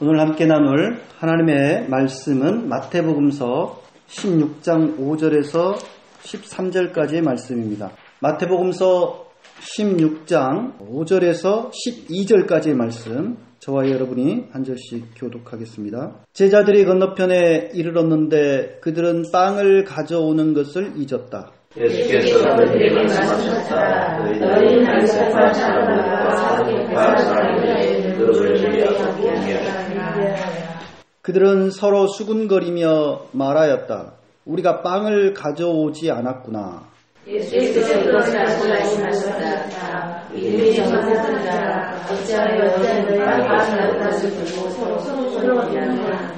오늘 함께 나눌 하나님의 말씀은 마태복음서 16장 5절에서 13절까지의 말씀입니다. 마태복음서 16장 5절에서 12절까지의 말씀, 저와 여러분이 한 절씩 교독하겠습니다. 제자들이 건너편에 이르렀는데 그들은 빵을 가져오는 것을 잊었다. 예수께서 그들에게 말씀하셨다. 너희는 안식과 자라나가 사람의 사람에게 그들을 준비하고 그들은 서로 수군거리며 말하였다. 우리가 빵을 가져오지 않았구나. 예수께서 그것을 알고 말씀하셨다. 믿음이 정확한 자라 어찌하여 너희는 빵을 가져온 것을 두고 서로 미안하느냐.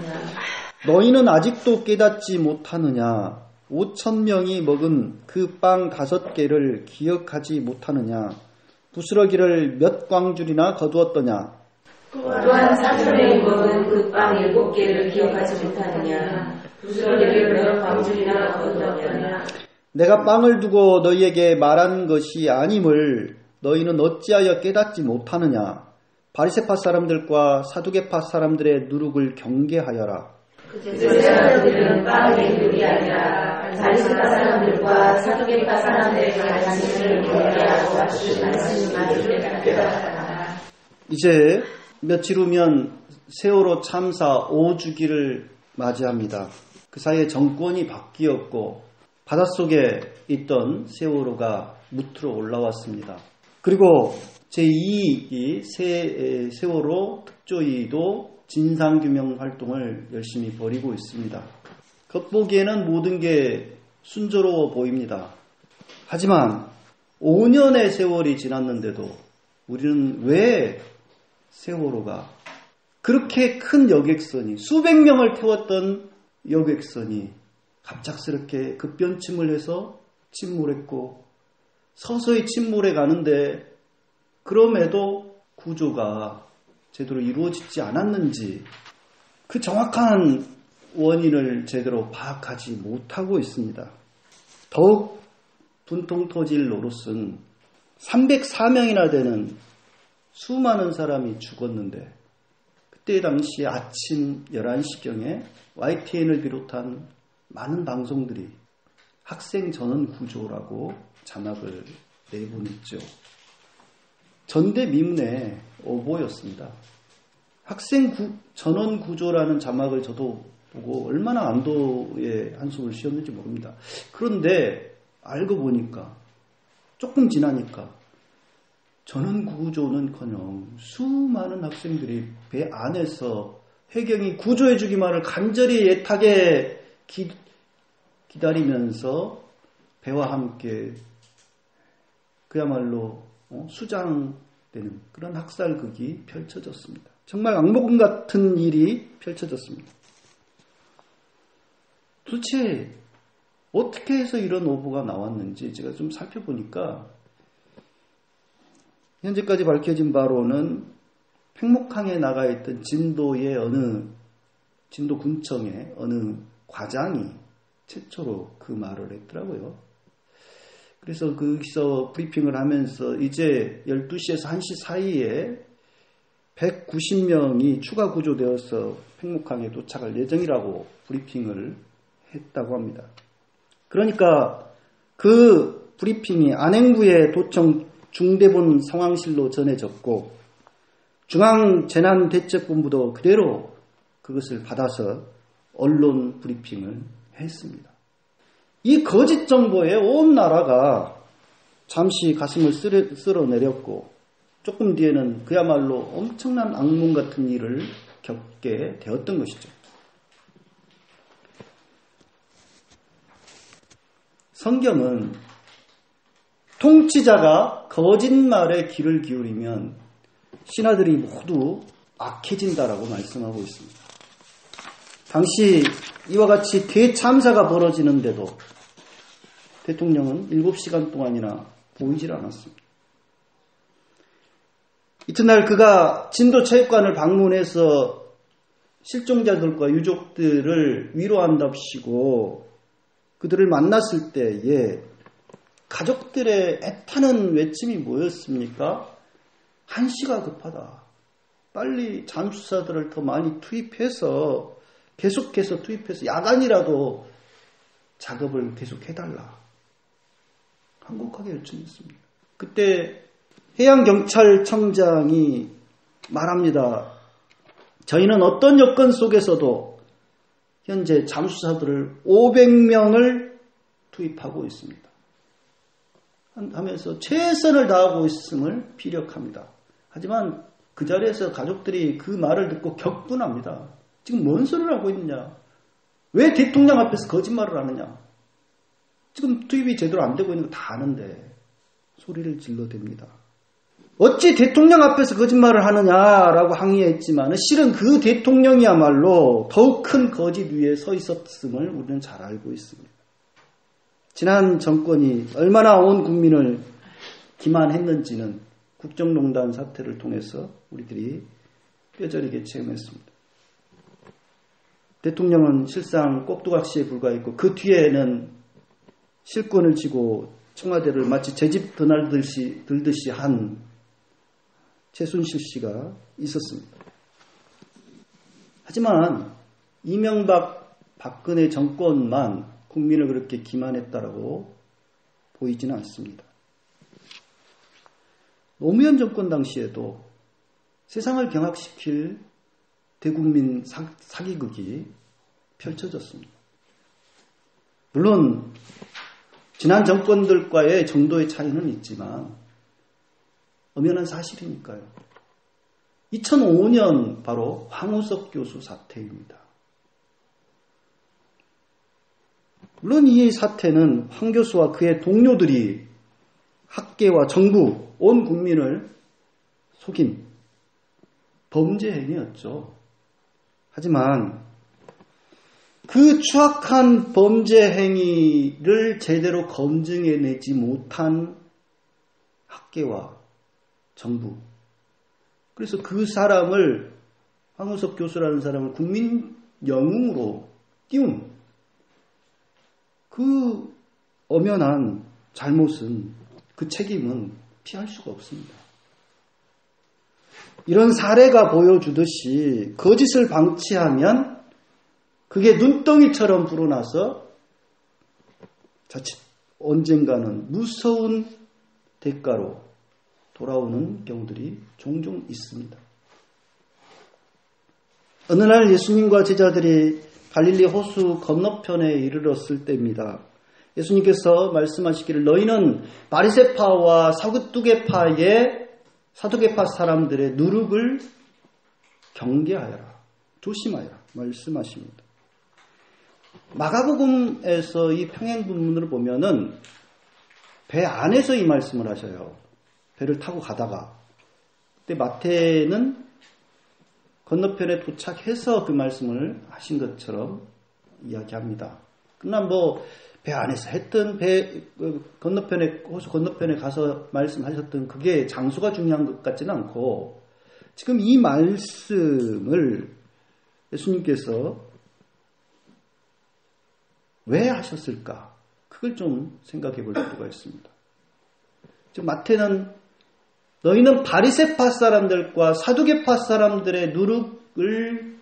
너희는 아직도 깨닫지 못하느냐. 5,000명이 먹은 그 빵 5개를 기억하지 못하느냐. 부스러기를 몇 광줄이나 거두었더냐. 또한 4,000명이 먹은 그 빵 7개를 기억하지 못하느냐. 부스러기를 몇 광줄이나 거두었더냐. 내가 빵을 두고 너희에게 말한 것이 아님을 너희는 어찌하여 깨닫지 못하느냐. 바리새파 사람들과 사두개파 사람들의 누룩을 경계하여라. 그 사람들은 빵의 누룩이 아니라 바리새파 사람들과 사두개파 사람들의 관심을 경계하고 말씀을 깨달았다. 이제 며칠 후면 세월호 참사 5주기를 맞이합니다. 그 사이에 정권이 바뀌었고 바닷속에 있던 세월호가 무트로 올라왔습니다. 그리고 제2기 세월호 특조위도 진상규명 활동을 열심히 벌이고 있습니다. 겉보기에는 모든 게 순조로워 보입니다. 하지만 5년의 세월이 지났는데도 우리는 왜 세월호가 그렇게 큰 여객선이 수백 명을 태웠던 여객선이 갑작스럽게 급변침을 해서 침몰했고 서서히 침몰해 가는데 그럼에도 구조가 제대로 이루어지지 않았는지 그 정확한 원인을 제대로 파악하지 못하고 있습니다. 더욱 분통 터질 노릇은 304명이나 되는 수많은 사람이 죽었는데 그때 당시 아침 11시경에 YTN을 비롯한 많은 방송들이 학생 전원 구조라고 자막을 내보냈죠. 전대미문의 오보였습니다. 학생 전원 구조라는 자막을 저도 보고 얼마나 안도의 한숨을 쉬었는지 모릅니다. 그런데 알고 보니까 조금 지나니까 전원 구조는커녕 수많은 학생들이 배 안에서 해경이 구조해주기만을 간절히 애타게 기다리면서 배와 함께 그야말로 수장되는 그런 학살극이 펼쳐졌습니다. 정말 악몽 같은 일이 펼쳐졌습니다. 도대체 어떻게 해서 이런 오보가 나왔는지 제가 좀 살펴보니까 현재까지 밝혀진 바로는 팽목항에 나가 있던 진도군청의 어느 과장이 최초로 그 말을 했더라고요. 그래서 거기서 브리핑을 하면서 이제 12시에서 1시 사이에 190명이 추가 구조되어서 팽목항에 도착할 예정이라고 브리핑을 했다고 합니다. 그러니까 그 브리핑이 안행부의 도청 중대본 상황실로 전해졌고 중앙재난대책본부도 그대로 그것을 받아서 언론 브리핑을 했습니다. 이 거짓 정보에 온 나라가 잠시 가슴을 쓸어내렸고 조금 뒤에는 그야말로 엄청난 악몽 같은 일을 겪게 되었던 것이죠. 성경은 통치자가 거짓말에 귀를 기울이면 신하들이 모두 악해진다라고 말씀하고 있습니다. 당시 이와 같이 대참사가 벌어지는데도 대통령은 7시간 동안이나 보이질 않았습니다. 이튿날 그가 진도체육관을 방문해서 실종자들과 유족들을 위로한답시고 그들을 만났을 때에 가족들의 애타는 외침이 뭐였습니까? 한시가 급하다. 빨리 잠수사들을 더 많이 투입해서 계속해서 투입해서 야간이라도 작업을 계속 해달라. 한곡하게 요청했습니다. 그때 해양경찰청장이 말합니다. 저희는 어떤 여건 속에서도 현재 잠수사들을 500명을 투입하고 있습니다. 하면서 최선을 다하고 있음을 피력합니다. 하지만 그 자리에서 가족들이 그 말을 듣고 격분합니다. 지금 뭔 소리를 하고 있느냐? 왜 대통령 앞에서 거짓말을 하느냐? 지금 투입이 제대로 안 되고 있는 거 다 아는데 소리를 질러댑니다. 어찌 대통령 앞에서 거짓말을 하느냐라고 항의했지만 실은 그 대통령이야말로 더욱 큰 거짓 위에 서 있었음을 우리는 잘 알고 있습니다. 지난 정권이 얼마나 온 국민을 기만했는지는 국정농단 사태를 통해서 우리들이 뼈저리게 체험했습니다. 대통령은 실상 꼭두각시에 불과했고 그 뒤에는 실권을 쥐고 청와대를 마치 제 집 들듯이 한 최순실 씨가 있었습니다. 하지만 이명박 박근혜 정권만 국민을 그렇게 기만했다라고 보이지는 않습니다. 노무현 정권 당시에도 세상을 경악시킬 대국민 사기극이 펼쳐졌습니다. 물론 지난 정권들과의 정도의 차이는 있지만 엄연한 사실이니까요. 2005년 바로 황우석 교수 사태입니다. 물론 이 사태는 황 교수와 그의 동료들이 학계와 정부, 온 국민을 속인 범죄 행위였죠. 하지만 그 추악한 범죄 행위를 제대로 검증해내지 못한 학계와 정부, 그래서 그 사람을, 황우석 교수라는 사람을 국민 영웅으로 띄운 그 엄연한 잘못은, 그 책임은 피할 수가 없습니다. 이런 사례가 보여주듯이 거짓을 방치하면 그게 눈덩이처럼 불어나서 자칫 언젠가는 무서운 대가로 돌아오는 경우들이 종종 있습니다. 어느 날 예수님과 제자들이 갈릴리 호수 건너편에 이르렀을 때입니다. 예수님께서 말씀하시기를 너희는 바리새파와 사두개파 사람들의 누룩을 경계하여라, 조심하여라 말씀하십니다. 마가복음에서 이 평행본문을 보면은 배 안에서 이 말씀을 하셔요. 배를 타고 가다가. 그때 마태는 건너편에 도착해서 그 말씀을 하신 것처럼 이야기합니다. 그러나 배 안에서 했던 호수 건너편에 가서 말씀하셨던 그게 장소가 중요한 것 같지는 않고 지금 이 말씀을 예수님께서 왜 하셨을까? 그걸 좀 생각해 볼 필요가 있습니다. 지금 마태는 너희는 바리새파 사람들과 사두개파 사람들의 누룩을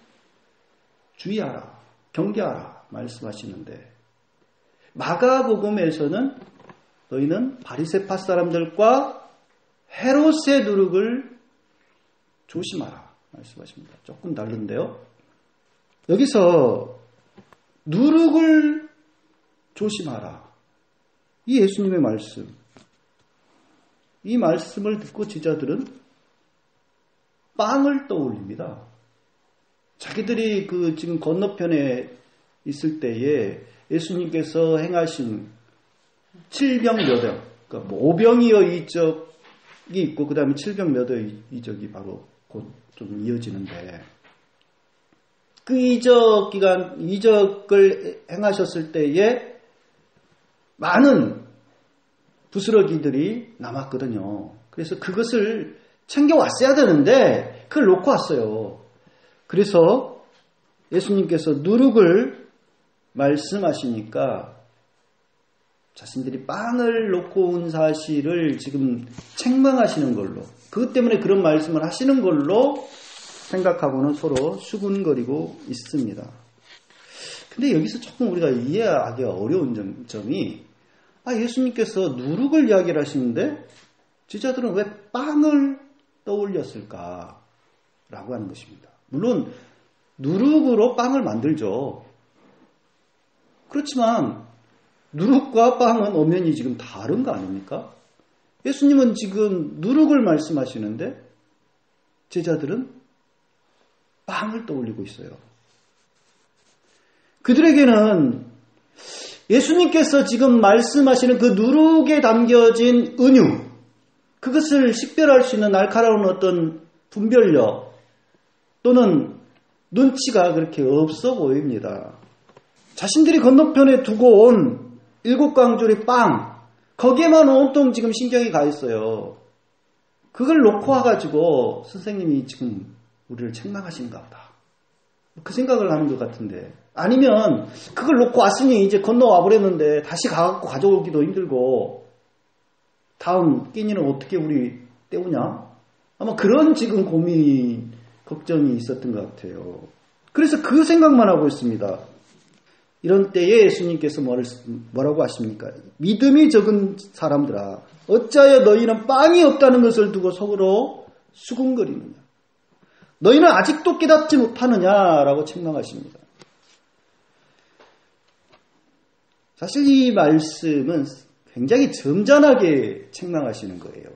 주의하라, 경계하라 말씀하시는데 마가복음에서는 너희는 바리새파 사람들과 헤롯의 누룩을 조심하라 말씀하십니다. 조금 다른데요. 여기서 누룩을 조심하라. 이 예수님의 말씀. 이 말씀을 듣고 제자들은 빵을 떠올립니다. 자기들이 지금 건너편에 있을 때에 예수님께서 행하신 칠병몇역, 그러니까 5병이여 이적이 있고 그 다음에 7병몇여 이적이 바로 곧 좀 이어지는데 그 이적을 행하셨을 때에 많은 부스러기들이 남았거든요. 그래서 그것을 챙겨왔어야 되는데 그걸 놓고 왔어요. 그래서 예수님께서 누룩을 말씀하시니까 자신들이 빵을 놓고 온 사실을 지금 책망하시는 걸로, 그것 때문에 그런 말씀을 하시는 걸로 생각하고는 서로 수군거리고 있습니다. 근데 여기서 조금 우리가 이해하기가 어려운 점이 예수님께서 누룩을 이야기를 하시는데 제자들은 왜 빵을 떠올렸을까라고 하는 것입니다. 물론 누룩으로 빵을 만들죠. 그렇지만 누룩과 빵은 엄연히 지금 다른 거 아닙니까? 예수님은 지금 누룩을 말씀하시는데 제자들은 빵을 떠올리고 있어요. 그들에게는 예수님께서 지금 말씀하시는 그 누룩에 담겨진 은유, 그것을 식별할 수 있는 날카로운 어떤 분별력 또는 눈치가 그렇게 없어 보입니다. 자신들이 건너편에 두고 온 7광줄의 빵, 거기에만 온통 지금 신경이 가 있어요. 그걸 놓고 와가지고 선생님이 지금 우리를 책망하신가 보다. 그 생각을 하는 것 같은데, 아니면 그걸 놓고 왔으니 이제 건너와 버렸는데 다시 가갖고 가져오기도 힘들고 다음 끼니는 어떻게 우리 때우냐? 아마 그런 지금 고민, 걱정이 있었던 것 같아요. 그래서 그 생각만 하고 있습니다. 이런 때에 예수님께서 뭐라고 하십니까? 믿음이 적은 사람들아, 어찌하여 너희는 빵이 없다는 것을 두고 속으로 수군거리느냐? 너희는 아직도 깨닫지 못하느냐라고 책망하십니다. 사실 이 말씀은 굉장히 점잖하게 책망하시는 거예요.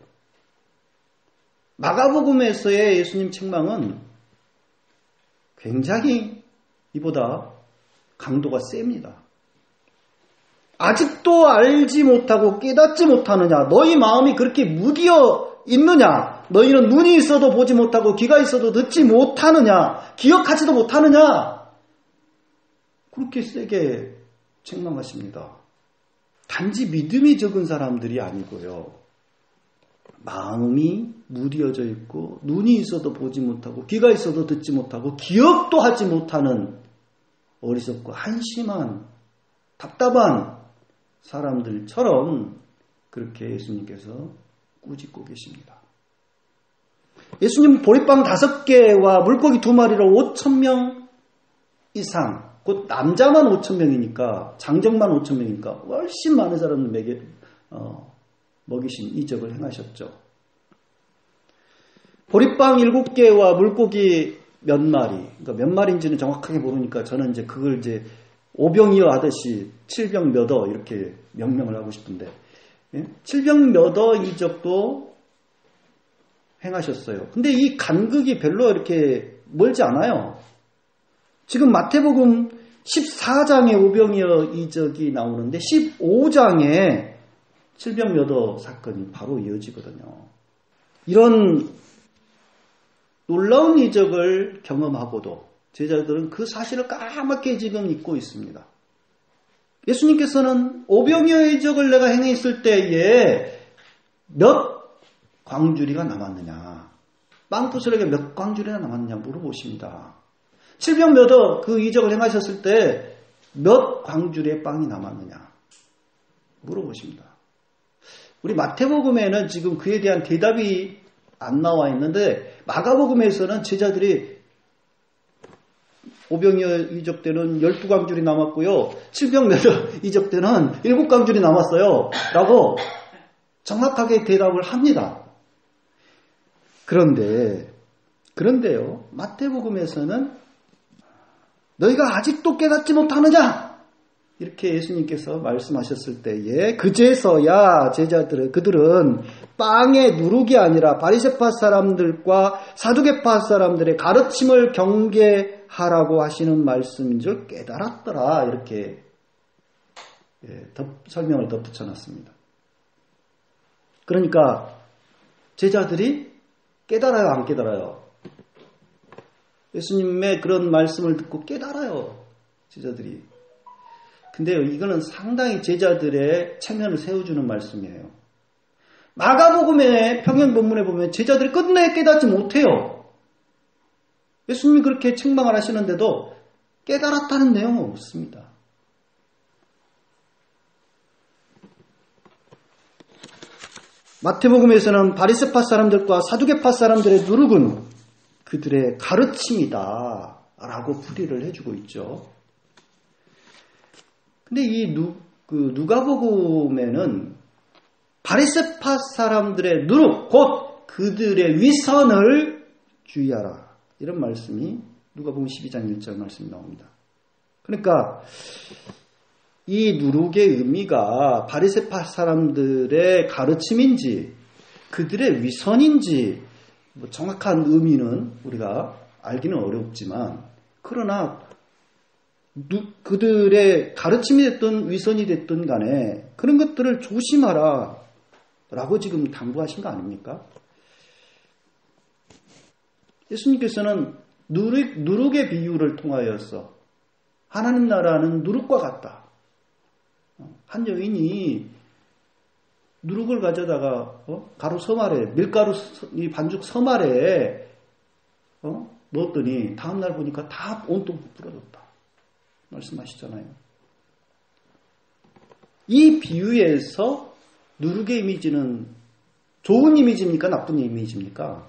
마가복음에서의 예수님 책망은 굉장히 이보다 강도가 셉니다. 아직도 알지 못하고 깨닫지 못하느냐? 너희 마음이 그렇게 무디어 있느냐? 너희는 눈이 있어도 보지 못하고 귀가 있어도 듣지 못하느냐? 기억하지도 못하느냐? 그렇게 세게 책망하십니다. 단지 믿음이 적은 사람들이 아니고요. 마음이 무디어져 있고 눈이 있어도 보지 못하고 귀가 있어도 듣지 못하고 기억도 하지 못하는 어리석고 한심한 답답한 사람들처럼 그렇게 예수님께서 꾸짖고 계십니다. 예수님 보리빵 5개와 물고기 2마리로 5,000명 이상, 곧 남자만 5,000명이니까 장정만 5,000명이니까 훨씬 많은 사람들 먹이신 이적을 행하셨죠. 보리빵 7개와 물고기 몇 마리, 그러니까 몇 마리인지는 정확하게 모르니까 저는 이제 그걸 이제 오병이어 하듯이 7병 몇어 이렇게 명명을 하고 싶은데, 7병 몇어 이적도 행하셨어요. 근데 이 간극이 별로 이렇게 멀지 않아요. 지금 마태복음 14장에 오병이어 이적이 나오는데 15장에 7병 몇어 사건이 바로 이어지거든요. 이런 놀라운 이적을 경험하고도 제자들은 그 사실을 까맣게 지금 잊고 있습니다. 예수님께서는 오병이어 이적을 내가 행했을 때에 몇 광주리가 남았느냐, 빵부스러기가 몇 광주리가 남았느냐 물어보십니다. 7병 몇어 그 이적을 행하셨을 때 몇 광주리의 빵이 남았느냐 물어보십니다. 우리 마태복음에는 지금 그에 대한 대답이 안 나와 있는데 마가복음에서는 제자들이 오병이어 이적 때는 12광줄이 남았고요. 7병 몇어 이적 때는 7광줄이 남았어요. 라고 정확하게 대답을 합니다. 그런데요. 마태복음에서는 너희가 아직도 깨닫지 못하느냐? 이렇게 예수님께서 말씀하셨을 때에 그제서야 그들은 빵의 누룩이 아니라 바리새파 사람들과 사두개파 사람들의 가르침을 경계하라고 하시는 말씀인 줄 깨달았더라. 이렇게 설명을 덧붙여놨습니다. 그러니까 제자들이 깨달아요, 안 깨달아요? 예수님의 그런 말씀을 듣고 깨달아요, 제자들이. 근데요, 이거는 상당히 제자들의 체면을 세워주는 말씀이에요. 마가복음의 평행 본문에 보면 제자들이 끝내 깨닫지 못해요. 예수님이 그렇게 책망을 하시는데도 깨달았다는 내용은 없습니다. 마태복음에서는 바리새파 사람들과 사두개파 사람들의 누룩은 그들의 가르침이다 라고 풀이를 해주고 있죠. 근데 이 누가복음에는 바리새파 사람들의 누룩 곧 그들의 위선을 주의하라 이런 말씀이 누가복음 12장 1절 말씀이 나옵니다. 그러니까 이 누룩의 의미가 바리새파 사람들의 가르침인지 그들의 위선인지 뭐 정확한 의미는 우리가 알기는 어렵지만 그러나 그들의 가르침이 됐든 위선이 됐든 간에 그런 것들을 조심하라 라고 지금 당부하신 거 아닙니까? 예수님께서는 누룩의 비유를 통하여서 하나님 나라는 누룩과 같다. 한 여인이 누룩을 가져다가 가루 섬알에 밀가루 이 반죽 섬알에 넣었더니 다음날 보니까 다 온통 부풀어졌다. 말씀하시잖아요. 이 비유에서 누룩의 이미지는 좋은 이미지입니까? 나쁜 이미지입니까?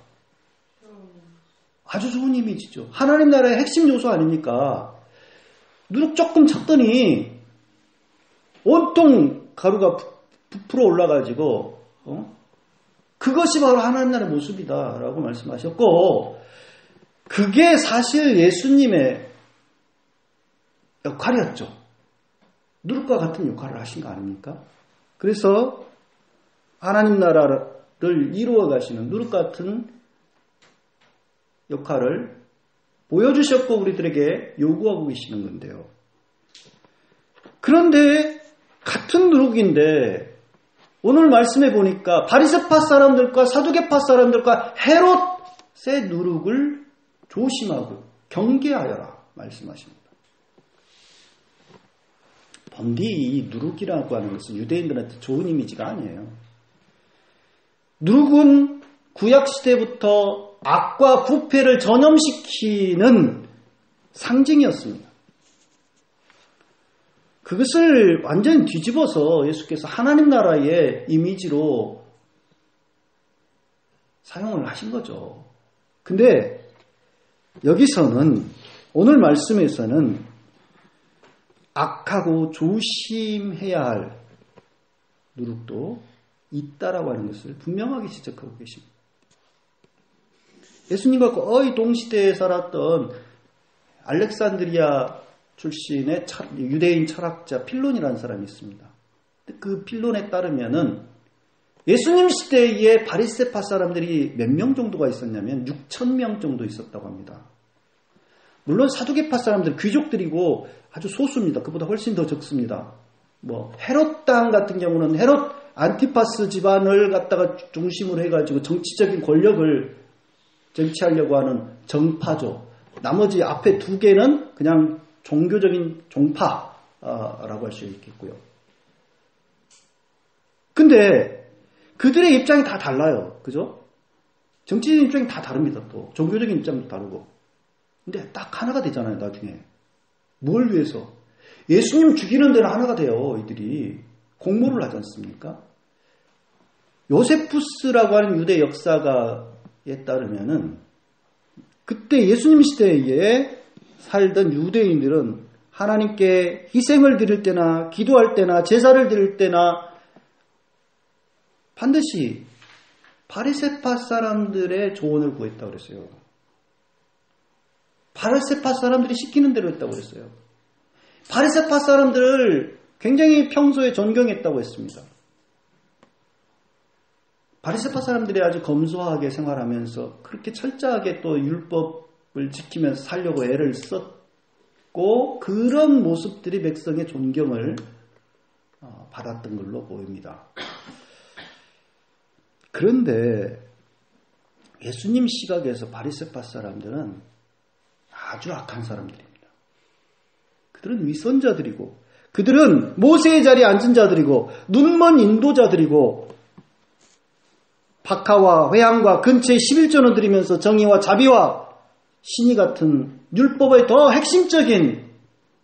아주 좋은 이미지죠. 하나님 나라의 핵심 요소 아닙니까? 누룩 조금 쳤더니 온통 가루가 부풀어 올라가지고 그것이 바로 하나님 나라의 모습이다라고 말씀하셨고 그게 사실 예수님의 역할이었죠. 누룩과 같은 역할을 하신 거 아닙니까? 그래서 하나님 나라를 이루어 가시는 누룩 같은 역할을 보여주셨고 우리들에게 요구하고 계시는 건데요. 그런데 같은 누룩인데 오늘 말씀해 보니까 바리새파 사람들과 사두개파 사람들과 헤롯의 누룩을 조심하고 경계하여라 말씀하십니다. 번디 이 누룩이라고 하는 것은 유대인들한테 좋은 이미지가 아니에요. 누룩은 구약시대부터 악과 부패를 전염시키는 상징이었습니다. 그것을 완전히 뒤집어서 예수께서 하나님 나라의 이미지로 사용을 하신 거죠. 근데 여기서는 오늘 말씀에서는 악하고 조심해야 할 누룩도 있다라고 하는 것을 분명하게 지적하고 계십니다. 예수님과 거의 동시대에 살았던 알렉산드리아 출신의 유대인 철학자 필론이라는 사람이 있습니다. 그 필론에 따르면은 예수님 시대에 바리새파 사람들이 몇 명 정도가 있었냐면 6,000명 정도 있었다고 합니다. 물론 사두개파 사람들 귀족들이고 아주 소수입니다. 그보다 훨씬 더 적습니다. 헤롯 땅 같은 경우는 헤롯 안티파스 집안을 갖다가 중심으로 해가지고 정치적인 권력을 쟁취하려고 하는 정파죠. 나머지 앞에 두 개는 그냥 종교적인 종파라고 할 수 있겠고요. 근데 그들의 입장이 다 달라요. 그죠? 정치적인 입장이 다 다릅니다. 또 종교적인 입장도 다르고. 근데 딱 하나가 되잖아요. 나중에. 뭘 위해서? 예수님 죽이는 데는 하나가 돼요. 이들이. 공모를 하지 않습니까? 요세푸스라고 하는 유대 역사가에 따르면은 그때 예수님 시대에 살던 유대인들은 하나님께 희생을 드릴 때나 기도할 때나 제사를 드릴 때나 반드시 바리새파 사람들의 조언을 구했다고 그랬어요. 바리새파 사람들이 시키는 대로 했다고 그랬어요. 바리새파 사람들을 굉장히 평소에 존경했다고 했습니다. 바리새파 사람들이 아주 검소하게 생활하면서 그렇게 철저하게 또 율법을 지키면서 살려고 애를 썼고 그런 모습들이 백성의 존경을 받았던 걸로 보입니다. 그런데 예수님 시각에서 바리새파 사람들은 아주 악한 사람들입니다. 그들은 위선자들이고 그들은 모세의 자리에 앉은 자들이고 눈먼 인도자들이고 박하와 회향과 근처에 11조는 드리면서 정의와 자비와 신의 같은 율법의 더 핵심적인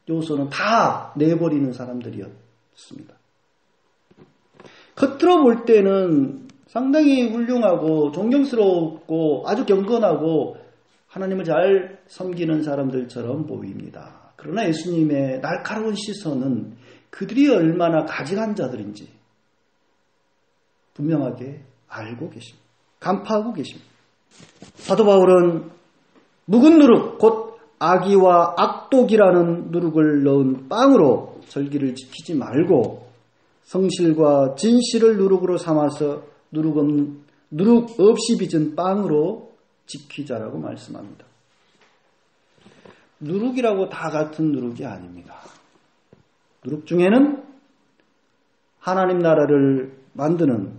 요소는 다 내버리는 사람들이었습니다. 겉으로 볼 때는 상당히 훌륭하고 존경스럽고 아주 경건하고 하나님을 잘 섬기는 사람들처럼 보입니다. 그러나 예수님의 날카로운 시선은 그들이 얼마나 가증한 자들인지 분명하게 알고 계십니다. 간파하고 계십니다. 사도 바울은 묵은 누룩, 곧 악의와 악독이라는 누룩을 넣은 빵으로 절기를 지키지 말고 성실과 진실을 누룩으로 삼아서 누룩 없이 빚은 빵으로 지키자라고 말씀합니다. 누룩이라고 다 같은 누룩이 아닙니다. 누룩 중에는 하나님 나라를 만드는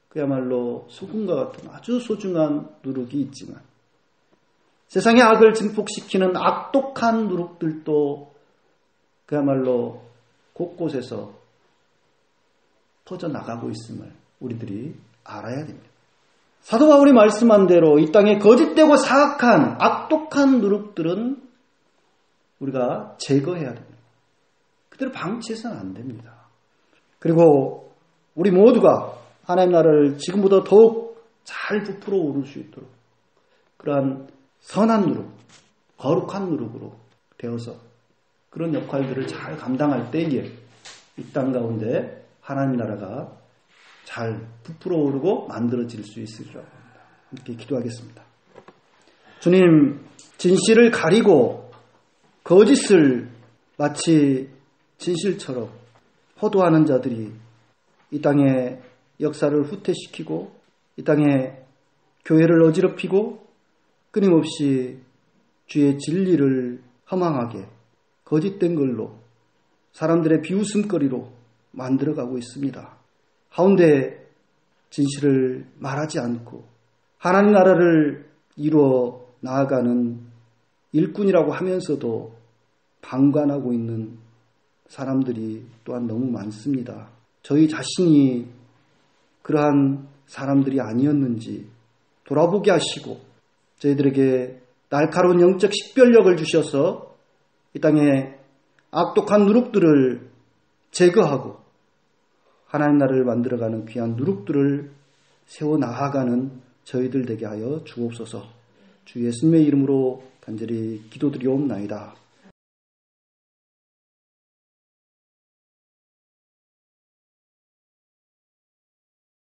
그야말로 소금과 같은 아주 소중한 누룩이 있지만 세상의 악을 증폭시키는 악독한 누룩들도 그야말로 곳곳에서 퍼져나가고 있음을 우리들이 알아야 됩니다. 사도 바울이 말씀한 대로 이 땅에 거짓되고 사악한 악독한 누룩들은 우리가 제거해야 됩니다. 그대로 방치해서는 안 됩니다. 그리고 우리 모두가 하나님 나라를 지금보다 더욱 잘 부풀어 오를 수 있도록 그러한 선한 누룩, 거룩한 누룩으로 되어서 그런 역할들을 잘 감당할 때에 이 땅 가운데 하나님 나라가 잘 부풀어 오르고 만들어질 수 있으리라고 합니다. 함께 기도하겠습니다. 주님, 진실을 가리고 거짓을 마치 진실처럼 허도하는 자들이 이 땅의 역사를 후퇴시키고 이 땅에 교회를 어지럽히고 끊임없이 주의 진리를 허망하게 거짓된 걸로 사람들의 비웃음거리로 만들어가고 있습니다. 하운데 진실을 말하지 않고 하나님 나라를 이루어 나아가는 일꾼이라고 하면서도 방관하고 있는 사람들이 또한 너무 많습니다. 저희 자신이 그러한 사람들이 아니었는지 돌아보게 하시고 저희들에게 날카로운 영적 식별력을 주셔서 이 땅에 악독한 누룩들을 제거하고 하나님 나라를 만들어가는 귀한 누룩들을 세워 나아가는 저희들 되게 하여 주옵소서. 주 예수님의 이름으로 간절히 기도드리옵나이다.